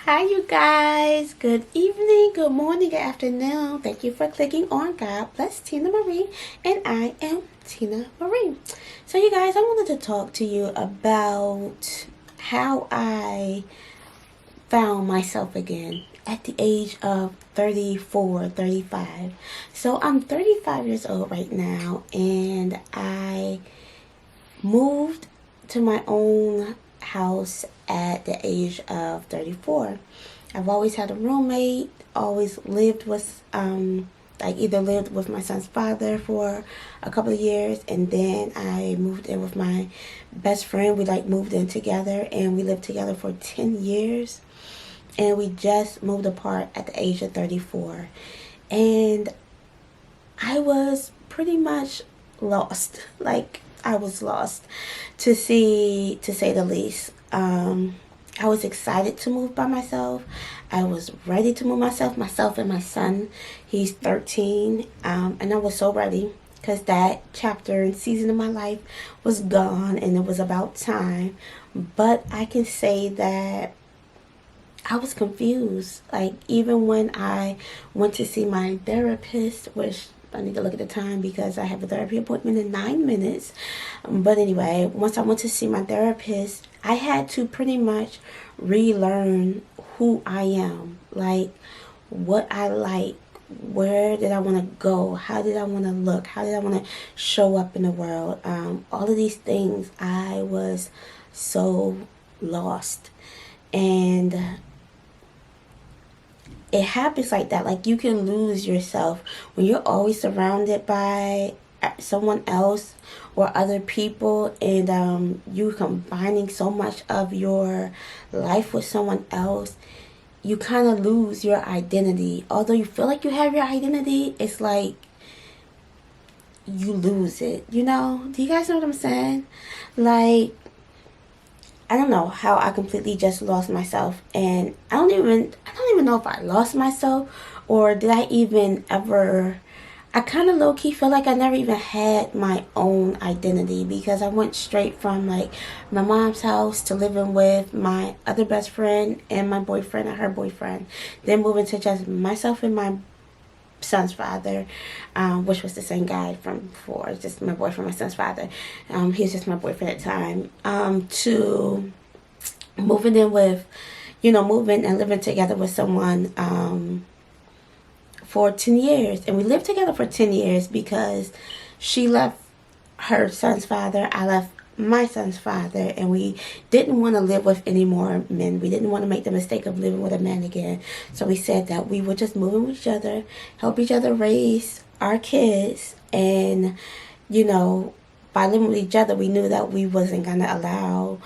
Hi, you guys. Good evening, good morning, good afternoon. Thank you for clicking on God Bless Tina Marie, and I am Tina Marie. So, you guys, I wanted to talk to you about how I found myself again at the age of 34, 35. So, I'm 35 years old right now, and I moved to my own house at the age of 34. I've always had a roommate, always lived with, like either lived with my son's father for a couple of years, and then I moved in with my best friend. We like moved in together, and we lived together for 10 years, and we just moved apart at the age of 34. And I was pretty much lost. Like, I was lost to say the least. I was excited to move by myself. I was ready to move myself and my son. He's 13, and I was so ready because that chapter and season of my life was gone, and it was about time. But I can say that I was confused. Like, even when I went to see my therapist, which I need to look at the time because I have a therapy appointment in 9 minutes. But anyway, once I went to see my therapist, I had to pretty much relearn who I am. Like, what I like. Where did I want to go? How did I want to look? How did I want to show up in the world? All of these things, I was so lost. And it happens like that. Like, you can lose yourself when you're always surrounded by someone else or other people, and you combining so much of your life with someone else. You kind of lose your identity. Although you feel like you have your identity, it's like you lose it. Do you guys know what I'm saying? Like, I don't know how I completely just lost myself, and I don't even know if I lost myself, or did I even ever. I kind of low-key feel like I never even had my own identity, because I went straight from like my mom's house to living with my other best friend and my boyfriend and her boyfriend, then moving to just myself and my son's father, which was the same guy from before, just my boyfriend, my son's father. He was just my boyfriend at the time. To moving in with, moving and living together with someone for 10 years. And we lived together for 10 years because she left her son's father, I left my son's father, and we didn't want to live with any more men. We didn't want to make the mistake of living with a man again. So we said that we would just move in with each other, help each other raise our kids, and by living with each other, we knew that we wasn't going to allow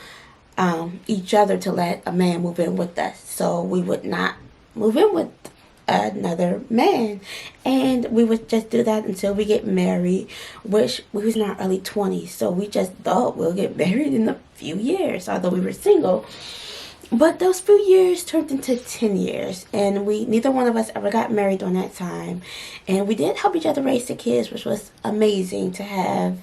each other to let a man move in with us. So we would not move in with another man, and we would just do that until we get married, which we was in our early 20s, so we just thought we'll get married in a few years, although we were single. But those few years turned into 10 years, and neither one of us ever got married during that time. And we did help each other raise the kids, which was amazing to have.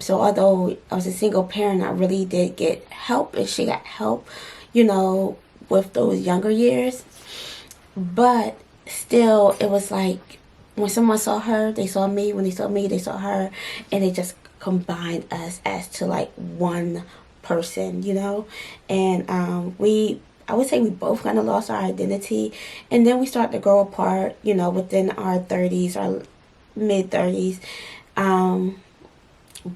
So although I was a single parent, I really did get help, and she got help, with those younger years. But still, it was like when someone saw her, they saw me. When they saw me, they saw her. And they just combined us as to like one person, And I would say we both kind of lost our identity. And then we started to grow apart, within our 30s, our mid 30s.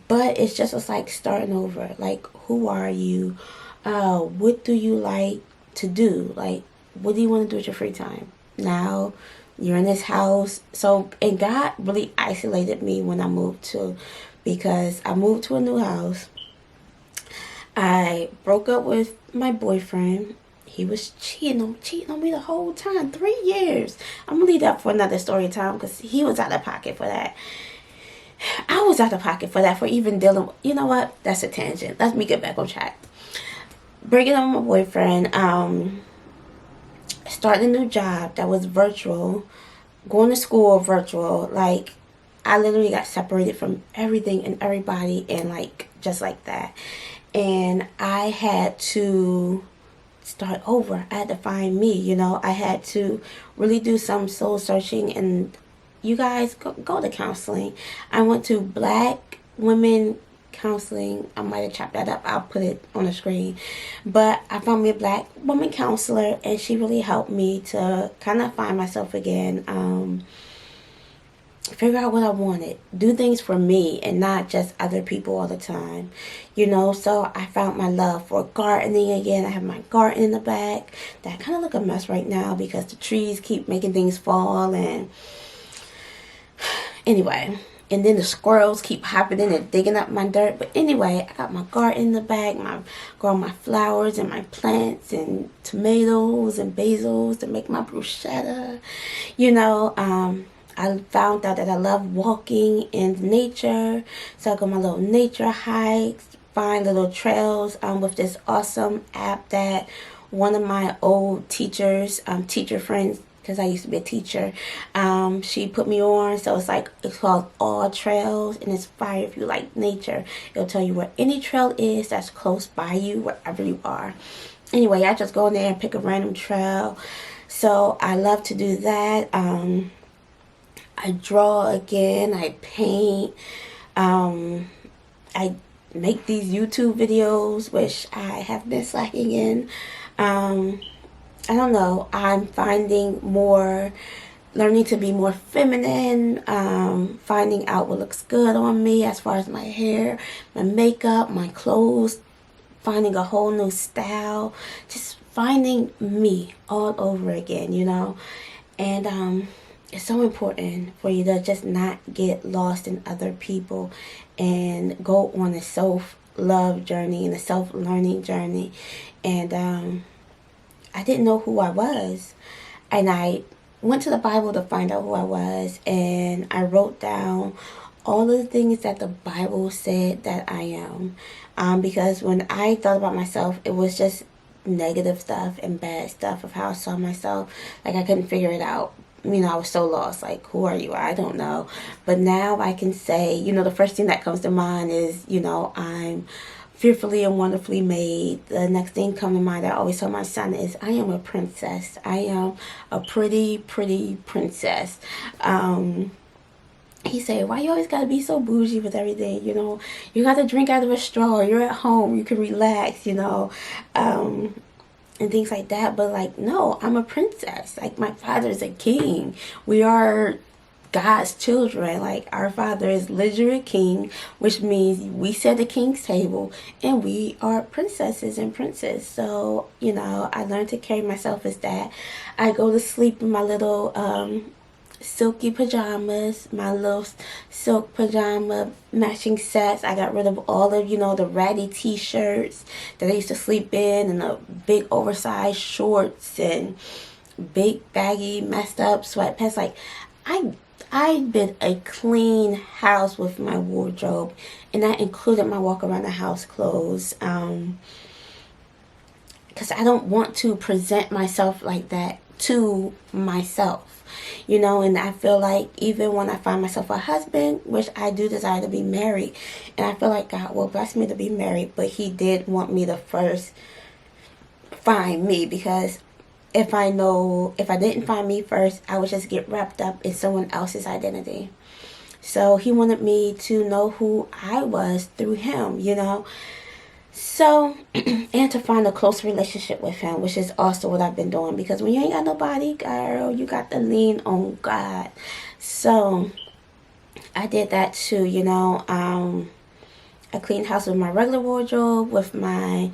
But it's just like starting over. Like, who are you? What do you like to do? Like, what do you want to do with your free time? Now you're in this house. So, and God really isolated me when I moved because I moved to a new house. I broke up with my boyfriend. He was cheating on me the whole time. 3 years. I'm going to leave that for another story time, because he was out of pocket for that. I was out of pocket for that, for even dealing with, you know what? That's a tangent. Let me get back on track. Breaking up with my boyfriend. Starting a new job that was virtual, going to school virtual. Like, I literally got separated from everything and everybody, and like just like that. And I had to start over. I had to find me, you know. I had to really do some soul searching. And you guys, go to counseling. I went to Black Women Counseling. I might have chopped that up. I'll put it on the screen. But I found me a Black woman counselor, and she really helped me to kind of find myself again. Figure out what I wanted, do things for me and not just other people all the time, you know. So I found my love for gardening again. I have my garden in the back that kind of look a mess right now because the trees keep making things fall, and anyway, and then the squirrels keep hopping in and digging up my dirt. But anyway, I got my garden in the back, growing my flowers and my plants and tomatoes and basils to make my bruschetta, you know. I found out that I love walking in nature, so I go my little nature hikes, find little trails with this awesome app that one of my old teachers, teacher friends, because I used to be a teacher, she put me on. So it's called All Trails, and it's fire if you like nature. It'll tell you where any trail is that's close by you, wherever you are. Anyway, I just go in there and pick a random trail. So I love to do that. I draw again, I paint, I make these YouTube videos, which I have been slacking in. I don't know, I'm finding learning to be more feminine, finding out what looks good on me as far as my hair, my makeup, my clothes, finding a whole new style, just finding me all over again, you know. And it's so important for you to just not get lost in other people and go on a self-love journey and a self-learning journey. And I didn't know who I was. And I went to the Bible to find out who I was. And I wrote down all of the things that the Bible said that I am. Because when I thought about myself, it was just negative stuff and bad stuff of how I saw myself. Like, I couldn't figure it out. You know, I was so lost. Like, who are you? I don't know. But now I can say, you know, the first thing that comes to mind is, you know, I'm fearfully and wonderfully made. The next thing come to mind, I always tell my son, is I am a princess. I am a pretty, pretty princess. He said, why you always gotta be so bougie with everything? You know, you gotta drink out of a straw. You're at home. You can relax, you know. And things like that. But like, no, I'm a princess. Like, my father's a king. We are God's children. Like, our father is literally a king, which means we set the king's table, and we are princesses and princes. So, you know, I learned to carry myself as that. I go to sleep in my little silky pajamas, my little silk pajama matching sets. I got rid of all of, you know, the ratty t-shirts that I used to sleep in, and the big oversized shorts and big baggy messed up sweatpants. Like, I did a clean house with my wardrobe, and that included my walk around the house clothes, because I don't want to present myself like that to myself. You know, and I feel like even when I find myself a husband, which I do desire to be married, and I feel like God will bless me to be married, but he did want me to first find me, because if I didn't find me first, I would just get wrapped up in someone else's identity. So he wanted me to know who I was through him, you know. So, and to find a close relationship with him, which is also what I've been doing. Because when you ain't got nobody, girl, you got to lean on God. So, I did that too, you know. I cleaned house with my regular wardrobe, with my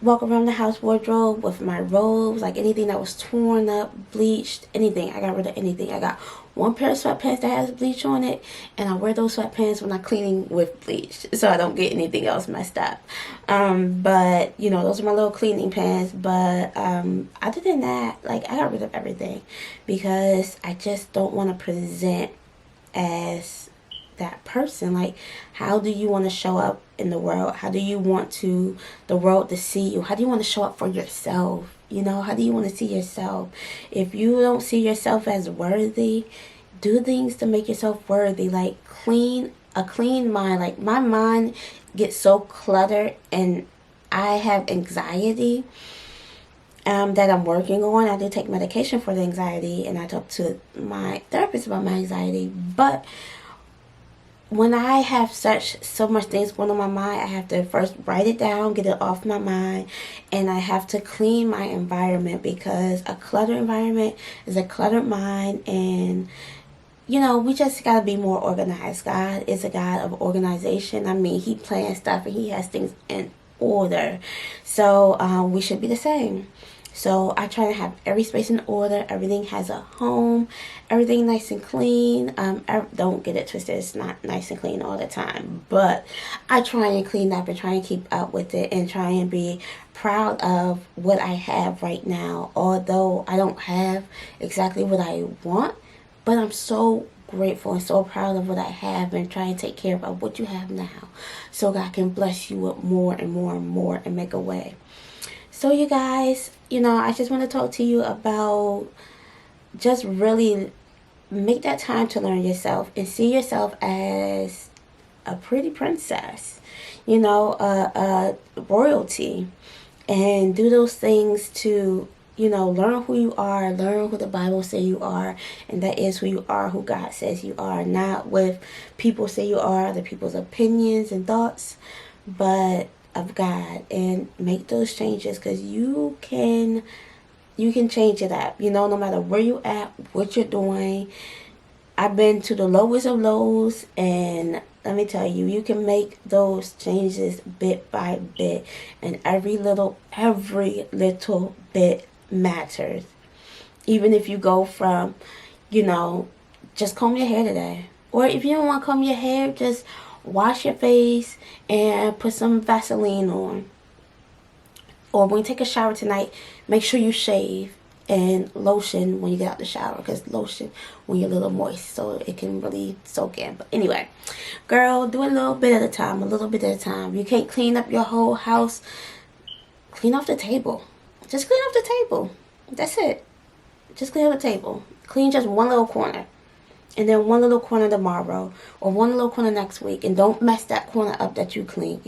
walk around the house wardrobe, with my robes, like anything that was torn up, bleached, anything. I got rid of anything. I got one pair of sweatpants that has bleach on it, and I wear those sweatpants when I'm cleaning with bleach, so I don't get anything else messed up. But, you know, those are my little cleaning pants. But other than that, like, I got rid of everything, because I just don't want to present as that person. Like, how do you want to show up in the world? How do you want the world to see you? How do you want to show up for yourself? You know, how do you want to see yourself? If you don't see yourself as worthy, do things to make yourself worthy. Like, a clean mind. Like, my mind gets so cluttered, and I have anxiety. that I'm working on. I do take medication for the anxiety, and I talk to my therapist about my anxiety. But when I have so much things going on my mind, I have to first write it down, get it off my mind, and I have to clean my environment, because a cluttered environment is a cluttered mind. And we just got to be more organized. God is a God of organization. I mean, He plans stuff and He has things in order. So we should be the same. So I try to have every space in order. Everything has a home. Everything nice and clean. Don't get it twisted. It's not nice and clean all the time. But I try and clean up and try and keep up with it and try and be proud of what I have right now. Although I don't have exactly what I want. But I'm so grateful and so proud of what I have, and try and take care of what you have now, so God can bless you with more and more and more and make a way. So you guys, I just want to talk to you about just really make that time to learn yourself and see yourself as a pretty princess, royalty, and do those things to learn who you are, learn who the Bible says you are, and that is who you are, who God says you are, not with people say you are, the people's opinions and thoughts, but of God. And make those changes, because you can change it up, no matter where you at, what you're doing. I've been to the lowest of lows, and let me tell you, you can make those changes bit by bit, and every little bit matters. Even if you go from, just comb your hair today, or if you don't want to comb your hair, just wash your face and put some Vaseline on. Or when you take a shower tonight, make sure you shave, and lotion when you get out the shower, because lotion when you're a little moist, so it can really soak in. But anyway, girl, do a little bit at a time, You can't clean up your whole house. Clean off the table. Just clean off the table. That's it. Just clean off the table. Clean just one little corner. And then one little corner tomorrow, or one little corner next week. And don't mess that corner up that you clean,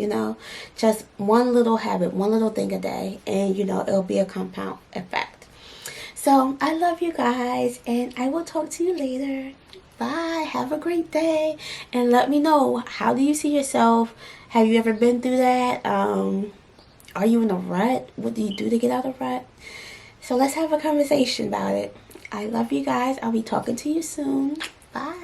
Just one little habit, one little thing a day. And, it'll be a compound effect. So, I love you guys. And I will talk to you later. Bye. Have a great day. And let me know, how do you see yourself? Have you ever been through that? Are you in a rut? What do you do to get out of a rut? So let's have a conversation about it. I love you guys. I'll be talking to you soon. Bye.